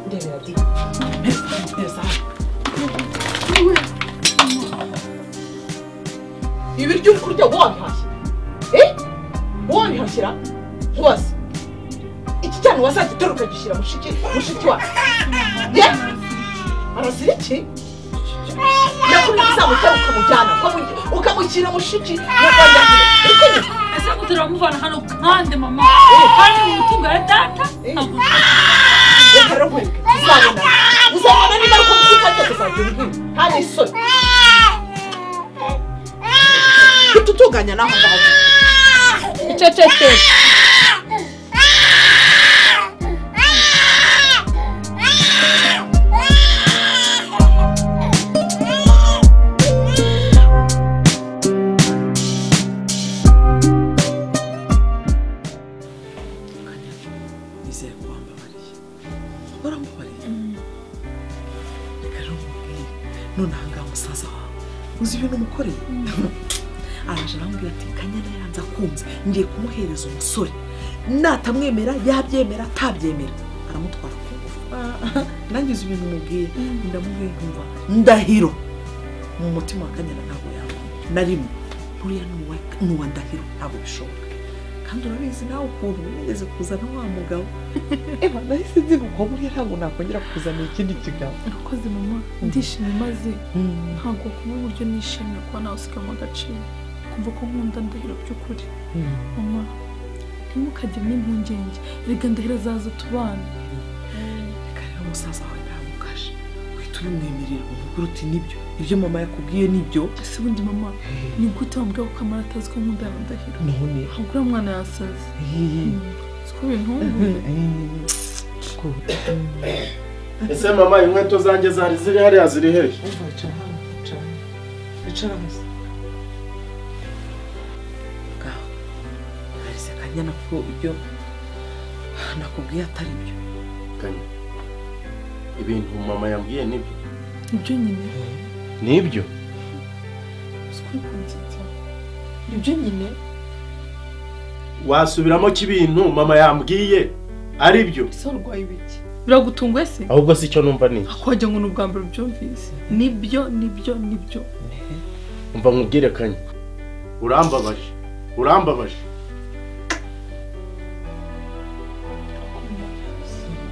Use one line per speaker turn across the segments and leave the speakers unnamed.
ndebera di neza ibiryo uri kurya wabihashye wabihashyira nkubaze iki cyane wazagitera ukagishyira mushiki wawe arazira iki yakuri izamutera ukamujyana ukamushyira mushiki
ese kutaramuvana hano kandi mama kandi umutungo ya data
uzabona niba ari kumuzika cyose uzajya ubwira nta n'isoni tutuganya naho ngaho
icecetse
none ahangaha umusaza wawe uzi ibintu umukoreye araje arambwira ati Kanyana yanze akunze ngiye kumuhereza umusore natamwemera yabyemera atabyemera aramutwara ku ngufu nangize ibintu mubwiye ndamubwiye nkumva Ndahiro mu mutima wa Kanyana ntabwo yabona na rimwe buriya n'uwa Ndahiro ntabwo bishoboka kandi urabizi nawe ukuntu nigeze kuzana wa mugabo nahise nziga ubwo buriya ntabwo nakongera kuzana ikindi kigabo
urakoze mama ndishimye maze ntabwo kuba uburyo nishimye kuba nawe usigamo agaciro kumva ko nkunda Ndahiro by'ukuri mama ntimukajye n'impungenge erega Ndahiro azaza tubana
reka rero umusaza wawe ntamukashe uhita ubimwemerera umubwira uti nibyo ibyo mama yakubwiye nibyo
ese ubundi mama ni gute wambwira ko Kamara atazi ko nkunda Ndahiro
none
ahubwo uriya mwana yasaze siko ibintu
ese mama inkweto zanjye zari ziri hariya ziri hehe
icara hasi ngaho harise Kanyana ko ibyo nakubwiye atari byo
Kanya ibintu mama yambwiye nibyo
ibyo nyine
nibyo
ibyo nyine
wasubiramo kibintu mama yambwiye ari byo
sorwaye ibiki biragutunguye se
ahubwo si cyo numva ni
akwajya ngo n'ubwa mbere byumvise nibyo
umva nkubwire Kanya urambabaje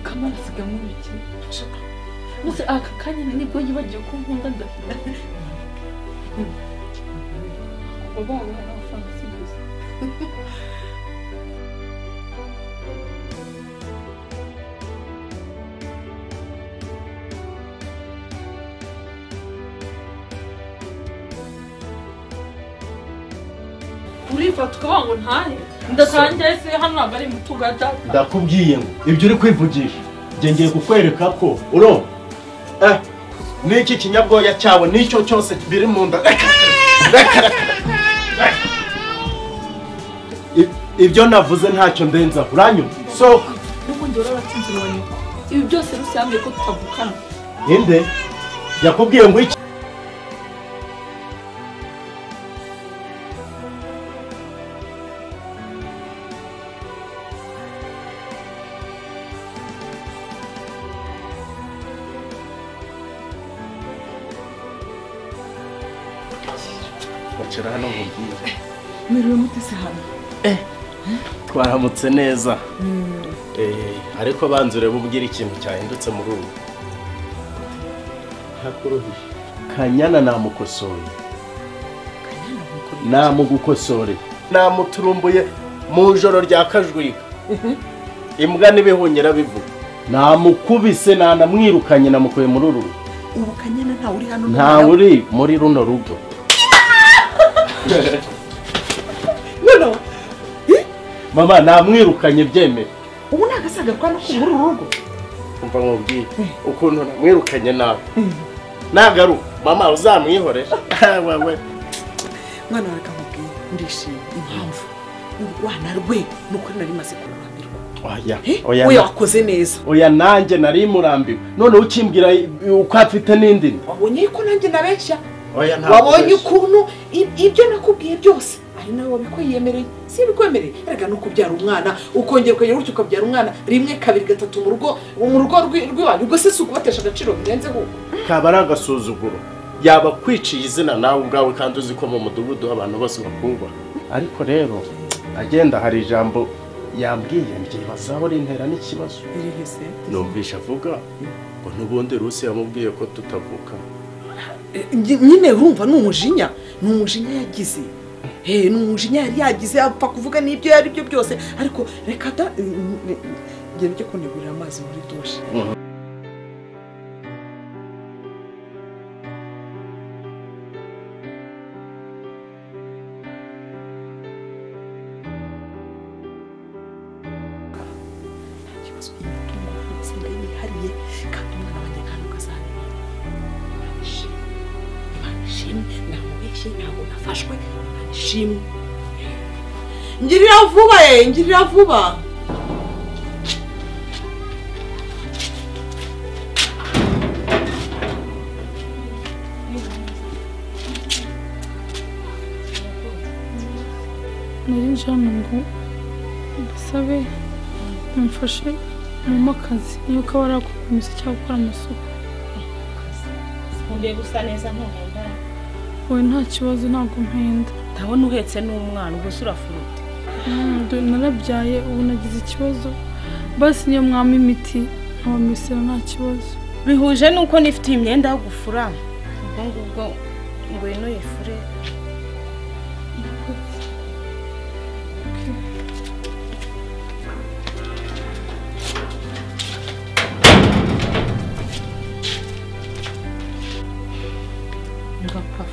Kamara asiga nk'ibiki muze aka kanya nibwo yibagiye ko nkunda Ndahiro kuba baba n'amafaranga siguze urifata ukavuga ngo ntahe ndatangiye se hano ntabwo ari umutungo ya data
ndakubwiye ngo ibyo uri kwivugisha ngiye kukwereka ko uro n'iki kinyabwoya cyawe n'icyo cyose biri mu nda ibyo navuze ntacyo ndenza uranyuma soka
n'ubundi warabatsinze wa nyoko ibi byose rusambye ko tutavukana
inde yakubwiye ngo iki bacira hano nkubwiye
mwiriwe mutese hano
twaramutse neza ariko banze urebe ubwira ikintu cyahindutse muri ubu hakuruhije Kanyana namukosoye namugukosore namuturumbuye mu joro rya Kajwiga imbwa n'ibihunyira bivuga namukubise nanamwirukanye namukuye muri uru
ubu Kanyana ntawe uri hano
ntawe uri muri runo rugo
no
mama namwirukanye byemeye
ubu nagasaga kwa no muri rugo
umva nkubwiye ukuntu namwirukanye nawe nagaru mama uzamwihorera wewe
mwana arakamubwiye ndishimye impamvu urwana rwe nuko nari maze kurambirwa oya wakoze neza
oya nanjye nari murambiwe none ukimbwira uko afite n'indi
wabonye ko nanjye nabeshya wabonye ukuntu ibyo nakubwiye byose ari nawe wabikwiyemereye si bikwemereye erega no kubyara umwana ukongera ukagira gutyo ukabyara umwana rimwe kabiri gatatu mu rugo rw'iwanyu ubwo se si ukubatesha agaciro birenzeho
kaba ari agasuzuguro yaba kwiciye izina nawe ubwawe kandi uzi ko mu mudugudu abantu bose bakubaha ariko rero agenda hari ijambo yambwiye mbyibazaho rintera n'ikibazo numvisha avuga ngo n'ubundi Rusi yamubwiye ko tutavuka
nyine urumva ni umujinya yagize ni umujinya yari yagize apfa kuvuga n'ibyo yari byo byose ariko reka da ngende njye kunigurira amazi muri dushe ngirira vuba
nari njana ngo mbasabe mumfashe mu akazi niyo kaba ari akukomeza cyangwa gukora amasuku
ngiye gusa neza ntuhenda
wowe nta kibazo ntabwo mpenda
ndabona uhetse n'umwana ubwo se urafuruta
narabyaye ubu nagize ikibazo basi niyo mwama imiti nkabamesera nta kibazo
bihuje nuko nifitiye imyenda yo gufura ubwo ngubwo ngwino yifure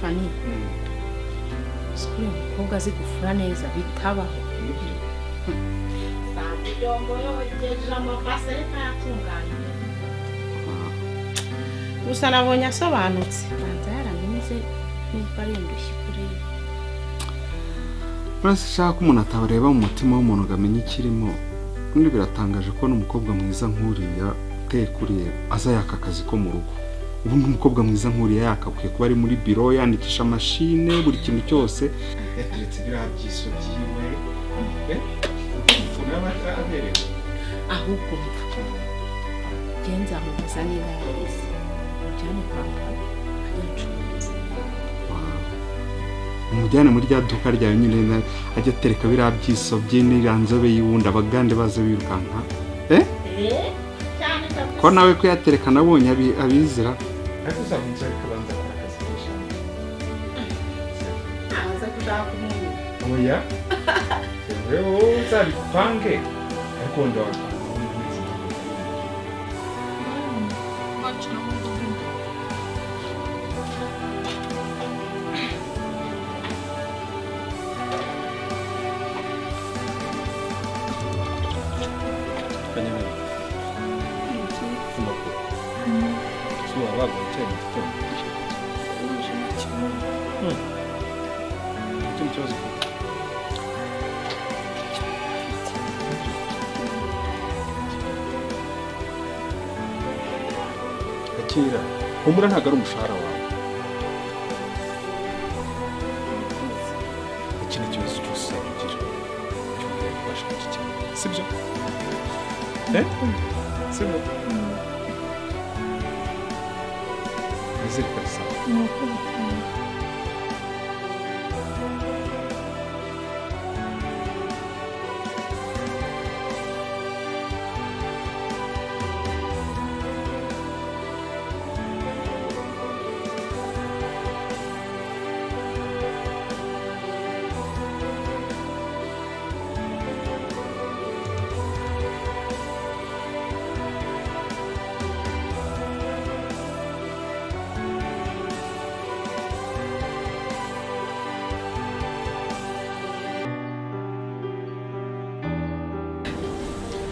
Fani sikuri umukobwa azi gufura neza bitabaho gusa nabonye asobanutse banza yarameneze nimba ari indushyi kuri
uretse shaka umuntu atabareba mu mutima w'umuntu ugamenya ikirimo undi biratangaje ko n'umukobwa mwiza nk'uriya uteye kuriye aza yaka akazi ko mu rugo ubundi umukobwa mwiza nk'uriya yakakwiye kuba ari muri biro yandikisha mashine buri kintu cyose yateretse biriya byiso byiwe
ahubwo genza mubaza niba yarize ujyane kwa muganga
umujyane muri rya duka ryawe nyine ajya atereka biriya byiso bye n'iriya nzobe yiwundi abagande baza birukanka ko nawe kuyatereka nabonye abizira ariko uzabunze ariko abanza akora akazi k'ishami
aza kushaka umuntu
oya wowe uzabipange ariko wenda wabipanga
kera humura ntago ari umushahara wawe ikindi kibazo cyose ugira cyongera kubasha kugikemura sibyo sibyo nizere ko ari sawa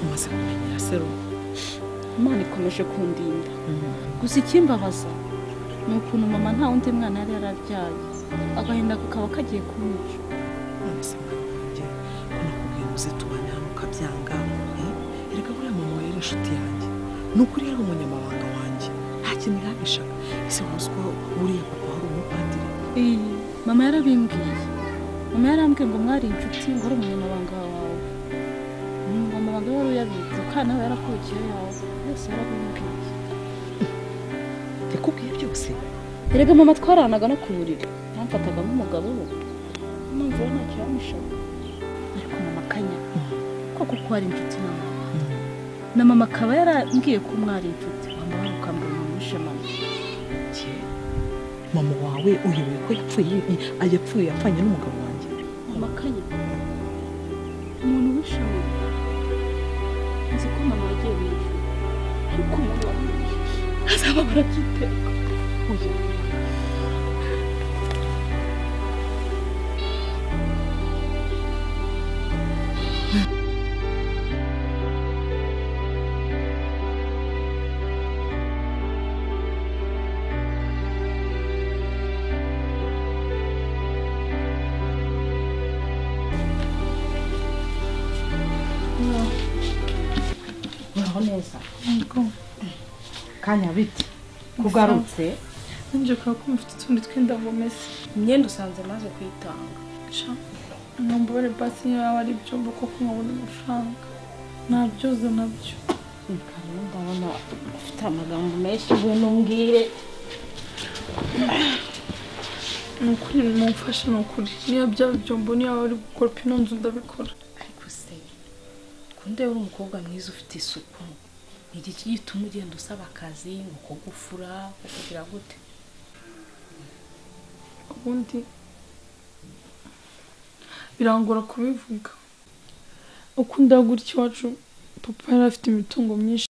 umaze kumenyera sero
Imana ikomeje kundinda gusa ikimbabaza ni ukuntu mama nta wundi mwana yari yarabyaye agahinda kakaba kagiye kumwica
nonese mwana wanjye ko nakubwiye uze tubane hano ukabyanga erega buriya mama yari inshuti yanjye ni ukuri yari umunyamabanga wanjye nta kintu yabishaga ese wose ko buriya papa wari umupadiri
mama yarabimbwiye mama yarambwiye ngo mwari inshuti ngo ari umunyamabanga wawe amabanga wari uyabizi kandi nawe yarakukiye yawe yose yarabimbwiye
yakubwiye byose
erega mama twaranaga no ku buriri yamfataga nk'umugabo we numva ntacyo yamushaga ariko mama akanya koko ko ari inshuti na mama akaba yarambwiye ko mwari inshuti wambara ukambura umuntu wishe mama
mama wawe uyobewe ko yapfuye yapfanye n'umugabo wanjye
mama akanya umuntu wishe mama nzi ko mama yagiye mu ijuru ariko mama azaba barabyiteka
uraho neza kanya biti kugarutse
nje ko mfite utundi twenda ngomese
imyenda usanze maze kwitanga
nambore basi yawe ari byo boko kumubona amafaranga nabyoza nabyo
kandi ndabona ufite amagambo menshi we numbwire
nukuri mumfashe nukuri niyo byaba byombo niyo ari gukora pino nzu ndabikora
ariko se kunde uri umukobwa mwiza ufite isuku ni iki gituma ugenda usaba akazi uko gufura kugira gute
ubundi birangora kubivuga uko ndagura iwacu papa yari afite imitungo myinshi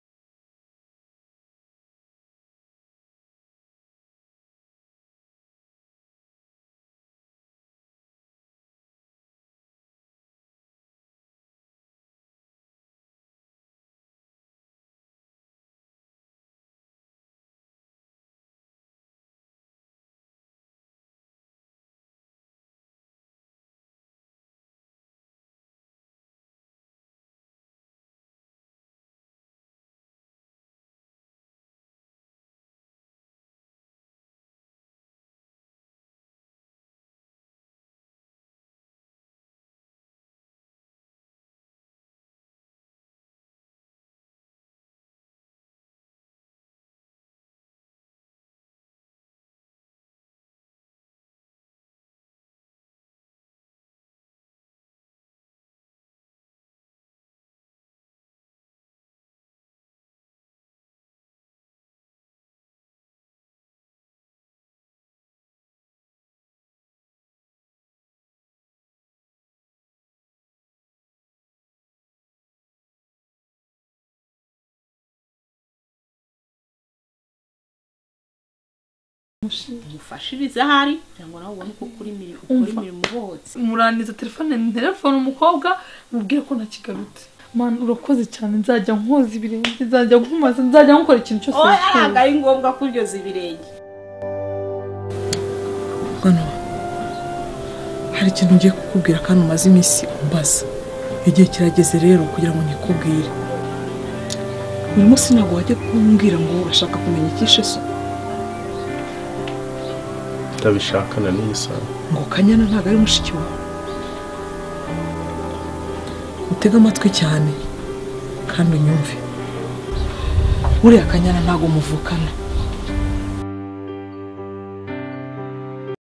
umufashirize ahari kugira ngo nawe ubone uko ukora imirimo ubohotse
murangiza telefone umukobwa mubwire ko nakigarutse man urakoze cyane nzajya nkoza ibirenge nzajya nkumaza nzajya nkora ikintu cyose
ntabwo ari ngombwa kuryoza ibirenge
mwana hari ikintu ngiye kukubwira kandi umaze iminsi umbaza igihe kirageze rero kugira ngo nikubwire uyu munsi ntabwo wajya kumbwira ngo urashaka kumenya icyishe so
ndabishakana n'isaha
ngo Kanyana ntabwo ari mushiki wawe utega amatwi cyane kandi unyumve uriya Kanyana ntabwo muvukana